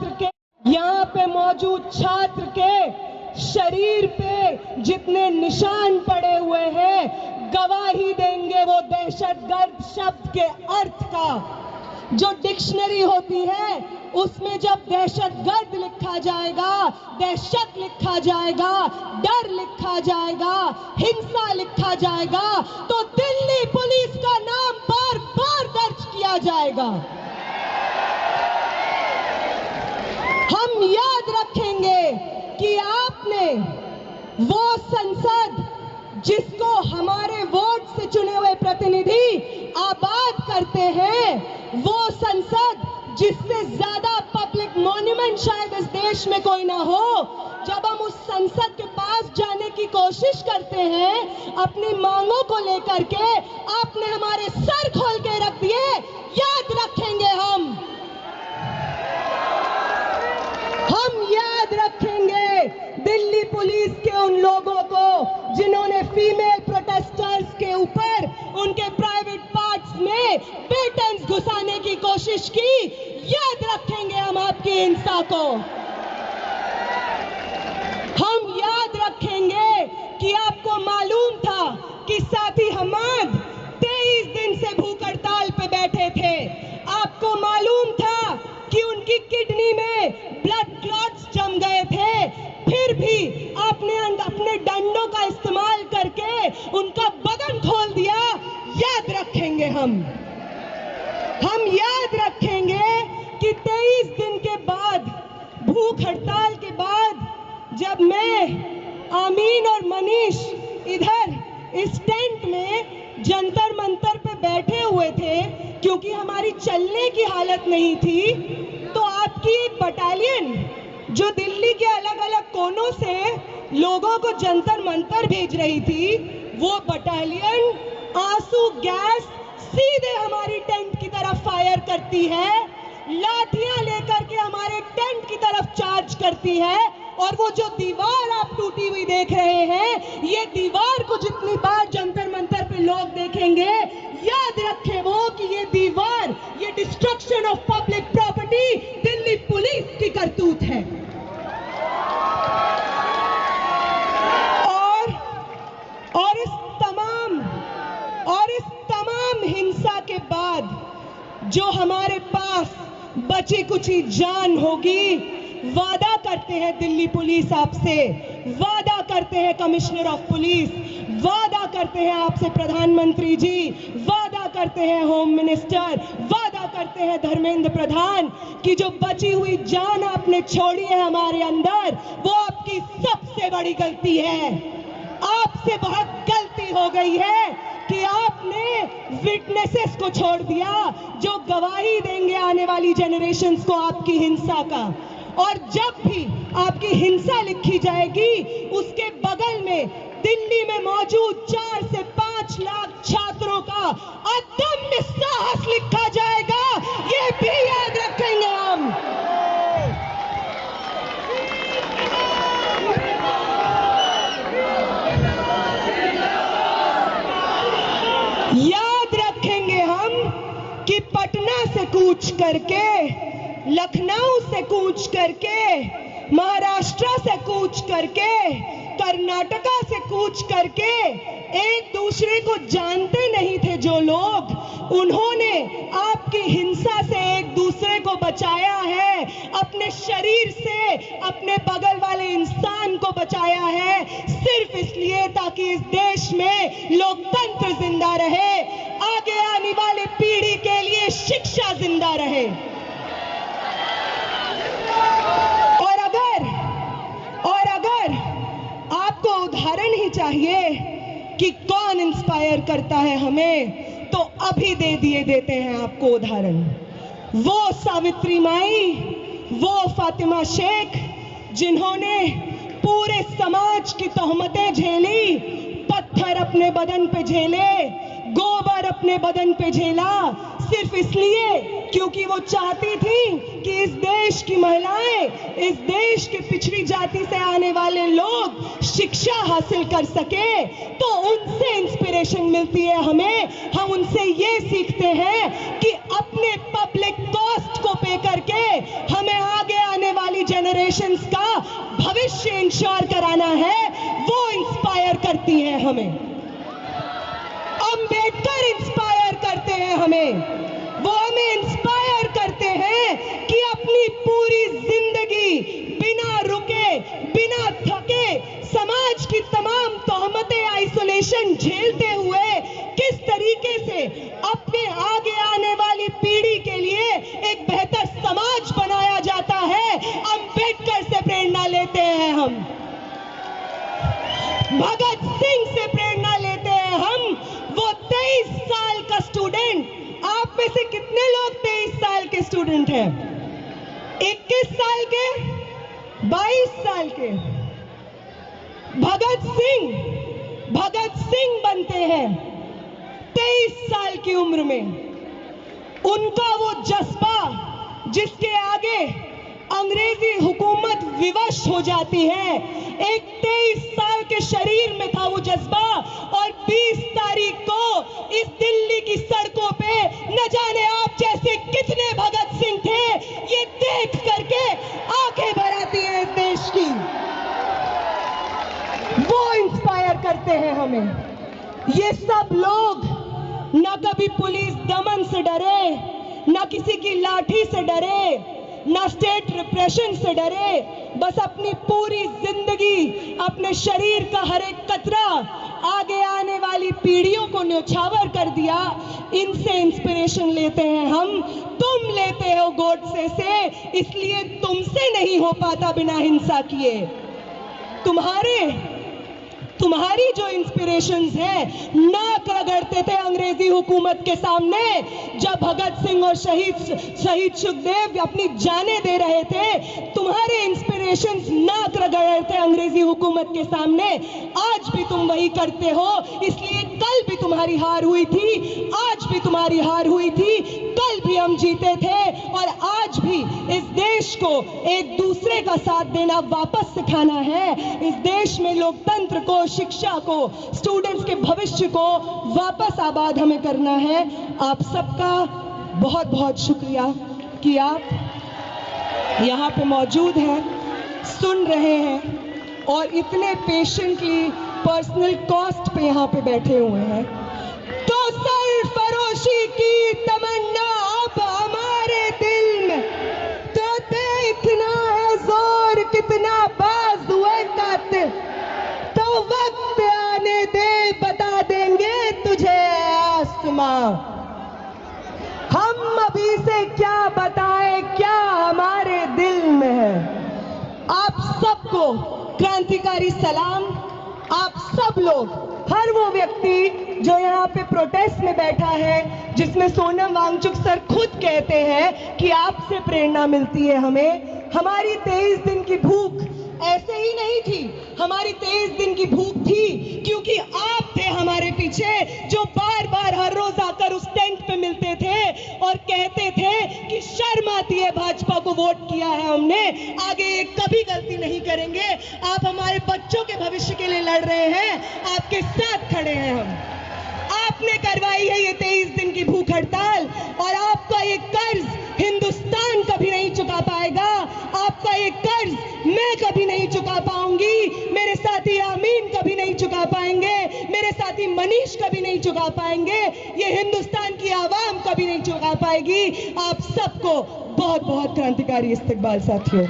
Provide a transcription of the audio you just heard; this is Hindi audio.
छात्र के, यहाँ पे मौजूद छात्र के शरीर पे जितने निशान पड़े हुए हैं, गवाही देंगे वो दहशतगर्द शब्द के अर्थ का। जो डिक्शनरी होती है उसमें जब दहशतगर्द लिखा जाएगा, दहशत लिखा जाएगा, डर लिखा जाएगा, हिंसा लिखा जाएगा, तो दिल्ली पुलिस का नाम बार बार दर्ज किया जाएगा। हम याद रखेंगे कि आपने वो संसद जिसको हमारे वोट से चुने हुए प्रतिनिधि आबाद करते हैं, वो संसद जिससे ज्यादा पब्लिक मॉन्यूमेंट शायद इस देश में कोई ना हो, जब हम उस संसद के पास जाने की कोशिश करते हैं अपनी मांगों को लेकर के, आपने हमारे सर खोल के रख दिए। याद रखेंगे हम याद रखेंगे दिल्ली पुलिस के उन लोगों को जिन्होंने फीमेल प्रोटेस्टर्स के ऊपर उनके प्राइवेट पार्ट्स में बेटन्स घुसाने की कोशिश की। याद रखेंगे हम आपकी हिंसा को। हम याद रखेंगे कि आपको मालूम था कि साथी हमाद 23 दिन से भूख हड़ताल पे बैठे थे। आपको मालूम था कि उनकी किडनी में ब्लड क्लॉट्स जम गए थे, फिर भी आपने अपने डंडों का इस्तेमाल करके उनका बदन खोल दिया। याद रखेंगे हम याद रखेंगे कि 23 दिन के बाद, भूख हड़ताल के बाद, जब मैं, आमीन और मनीष इधर इस टेंट में जंतर मंतर पे बैठे हुए थे क्योंकि हमारी चलने की हालत नहीं थी, तो आपकी एक बटालियन जो दिल्ली के अलग अलग कोनों से लोगों को जंतर मंतर भेज रही थी, वो बटालियन आंसू गैस सीधे हमारी टेंट की तरफ फायर करती है, लाठियां लेकर के हमारे टेंट की तरफ चार्ज करती है। और वो जो दीवार आप टूटी हुई देख रहे हैं, ये दीवार को जितनी बार जंतर मंतर पे लोग देखेंगे, याद रखें वो कि ये दीवार, ये destruction of public property Delhi police की करतूत है। और इस तमाम हिंसा के बाद जो हमारे पास बची कुची जान होगी, वादा करते हैं दिल्ली पुलिस आपसे, वादा करते हैं कमिश्नर ऑफ पुलिस, वादा करते हैं आपसे प्रधानमंत्री जी, वादा करते हैं होम मिनिस्टर, वादा करते हैं धर्मेंद्र प्रधान कि जो बची हुई जान आपने छोड़ी है हमारे अंदर, वो आपकी सबसे बड़ी गलती है। आपसे बहुत गलती हो गई है कि आपने विटनेसेस को छोड़ दिया जो गवाही देंगे आने वाली जनरेशंस को आपकी हिंसा का। और जब भी आपकी हिंसा लिखी जाएगी, उसके बगल में दिल्ली में मौजूद 4 से 5 लाख छात्रों का अदम्य साहस लिखा जाएगा। ये भी याद रखेंगे हम। याद रखेंगे हम कि पटना से कूच करके, लखनऊ से कूच करके, महाराष्ट्र से कूच करके, कर्नाटका से कूच करके, एक दूसरे को जानते नहीं थे जो लोग, उन्होंने आपकी हिंसा से एक दूसरे को बचाया है, अपने शरीर से अपने बगल वाले इंसान को बचाया है, सिर्फ इसलिए ताकि इस देश में लोकतंत्र जिंदा रहे, आगे आने वाली पीढ़ी के लिए शिक्षा जिंदा रहे। और अगर आपको उदाहरण ही चाहिए कि कौन इंस्पायर करता है हमें, तो अभी देते हैं आपको उदाहरण। वो सावित्री माई, वो फातिमा शेख जिन्होंने पूरे समाज की तोहमतें झेली, पत्थर अपने बदन पे झेले, गोबर अपने बदन पे झेला, सिर्फ इसलिए क्योंकि वो चाहती थी कि इस देश की महिलाएं, इस देश के पिछड़ी जाति से आने वाले लोग शिक्षा हासिल कर सके। तो उनसे इंस्पिरेशन मिलती है हमें। हम उनसे ये सीखते हैं कि अपने पब्लिक कॉस्ट को पे करके हमें आगे आने वाली जनरेशंस का भविष्य इंश्योर कराना है, वो इंस्पायर करती हैं हमें। अंबेडकर इंस्पायर करते हैं हमें, वो हमें इंस्पायर करते हैं कि अपनी पूरी जिंदगी बिना रुके, बिना थके, समाज की तमाम तोहमतें, आइसोलेशन झेलते हुए किस तरीके से अपने आगे आने वाली पीढ़ी के लिए एक बेहतर समाज बनाया जाता है, अंबेडकर से प्रेरणा लेते हैं हम, भगत सिंह से प्रेरणा लेते हैं हम। वो 23 साल का स्टूडेंट, आप में से कितने लोग 23 साल के स्टूडेंट हैं? 21 साल के, 22 साल के? भगत सिंह बनते हैं 23 साल की उम्र में। उनका वो जज्बा जिसके आगे अंग्रेजी हुकूमत विवश हो जाती है, एक 23 साल के शरीर में था वो जज्बा, और 20 तारीख को इस दिल्ली की सड़कों पे न जाने आप जैसे कितने भगत सिंह थे, ये देख करके आंखें भर आती है इस देश की। वो इंस्पायर करते हैं हमें। ये सब लोग न कभी पुलिस दमन से डरे, न किसी की लाठी से डरे, ना स्टेट रिप्रेशन से डरे, बस अपनी पूरी जिंदगी, अपने शरीर का हर एक कतरा आगे आने वाली पीढ़ियों को न्यौछावर कर दिया। इनसे इंस्पिरेशन लेते हैं हम। तुम लेते हो गोडसे से, इसलिए तुमसे नहीं हो पाता बिना हिंसा किए। तुम्हारी जो इंस्पिरेशंस हैं, नाक रगड़ते थे अंग्रेजी हुकूमत के सामने जब भगत सिंह और शहीद सुखदेव अपनी जानें दे रहे थे। तुम्हारे इंस्पिरेशंस नाक रगड़ रहे थे अंग्रेजी हुकूमत के सामने। आज भी तुम वही करते हो, इसलिए कल भी तुम्हारी हार हुई थी, आज भी तुम्हारी हार हुई थी, कल भी हम जीते थे, और आज भी इस देश को एक दूसरे का साथ देना वापस सिखाना है। इस देश में लोकतंत्र को, शिक्षा को, स्टूडेंट्स के भविष्य को वापस आबाद हमें करना है। आप सबका बहुत बहुत शुक्रिया कि आप यहाँ पे मौजूद हैं, सुन रहे हैं और इतने पेशेंटली पर्सनल कॉस्ट पे यहाँ पे बैठे हुए हैं। तो सरफरोशी की तमन्ना अब हमारे दिल में, तो देखना है जोर कितना बाजुए कातिल, तो वक्त आने दे बता देंगे तुझे आसमां। हम अभी से क्या बताएं, क्या हमारे दिल में है। आप सबको क्रांतिकारी सलाम। आप सब लोग, हर वो व्यक्ति जो यहाँ पे प्रोटेस्ट में बैठा है, जिसमें सोनम वांगचुक सर खुद कहते हैं कि आपसे प्रेरणा मिलती है हमें। हमारी 23 दिन की भूख ऐसे ही नहीं थी, हमारी 23 दिन की भूख थी क्योंकि आप थे हमारे पीछे, जो बार बार हर रोज आकर उस टेंट पे मिलते थे और कहते थे कि शर्म आती है भाजपा को वोट किया है हमने, आगे ये कभी गलती नहीं करेंगे। आप हमारे बच्चों के भविष्य के लिए लड़ रहे हैं, आपके साथ खड़े हैं हम। आपने करवाई है ये 23 दिन की भूख हड़ताल, और आपका ये कर्ज हिंदुस्तान कभी नहीं चुका पाएगा। आपका ये कर्ज मैं कभी नहीं चुका पाऊंगी, मेरे साथी आमीन कभी नहीं चुका पाएंगे, मेरे साथी मनीष कभी नहीं चुका पाएंगे, ये हिंदुस्तान की आवाम कभी नहीं चुका पाएगी। आप सबको बहुत बहुत क्रांतिकारी इस्तकबाल साथियों।